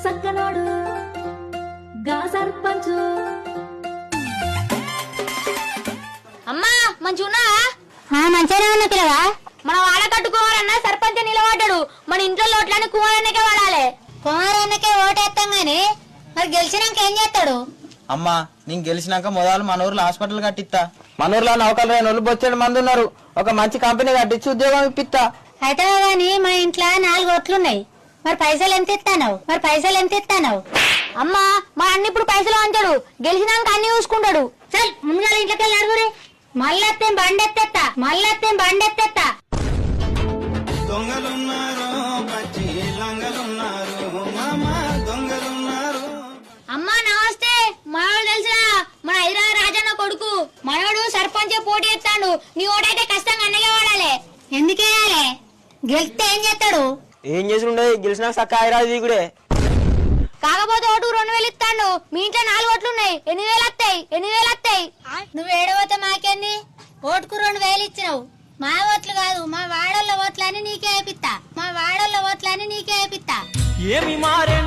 సక్కనోడు గా సర్పంచు. అమ్మా మంచిగున్నా? మంచిగానే ఉన్నా పిల్లగా. మన వాడ కట్టుకోవాలన్నా సర్పంచ్ నిలబడ్డాడు. మన ఇంట్లో లోట్లని కుమారన్నకే వాడాలి. కుమారన్నకే ఓటేస్తాం గాని మరి గెలిచినాక ఏం చేస్తాడు? అమ్మా నేను గెలిచినాక మొదలు మన ఊర్లో హాస్పిటల్ కట్టిస్తా. మన ఊర్లో నౌకలు రైన వాళ్ళు బొచ్చేడు మంది ఉన్నారు. ఒక మంచి కంపెనీ కట్టించి ఉద్యోగం ఇప్పిస్తా. అయితే గాని మా ఇంట్లో 4 ఓట్లున్నాయి. మరి పైసలు ఎంత ఇస్తానవు? అమ్మా మా అన్న ఇప్పుడు పైసలు అంటాడు. గెలిచినాక అన్ని చూసుకుంటాడు. చల్ ముందుగా ఇంట్లోకి వెళ్ళి అడుగురే. మళ్ళెత్తే బండెత్తేస్తా. అమ్మా నమస్తే. మనోడు తెలుసా? మన హైదరాబాద్ రాజన్న కొడుకు. మనోడు సర్పంచ్ పోటీ ఎత్తాడు. నీ ఓటైతే కష్టంగా అన్నగే వాడాలి. ఎందుకేయాలి? గెలిస్తే ఏం చేస్తాడు? ఏం చేసి ఉండదు, గెలిచినాక చక్క హైదరాబాద్ దిగుడే. కాకపోతే ఓటు 2000 ఇస్తాడు. మీ ఇంట్లో 4 ఓట్లున్నాయి. 8000 వస్తాయి. నువ్వు ఏడవతే మాకేంది? ఓటుకు 2000 ఇచ్చినావు. మా ఓట్లు కాదు, మా వాడళ్ళ ఓట్లని నీకే వేపిస్తా. ఏమి మారే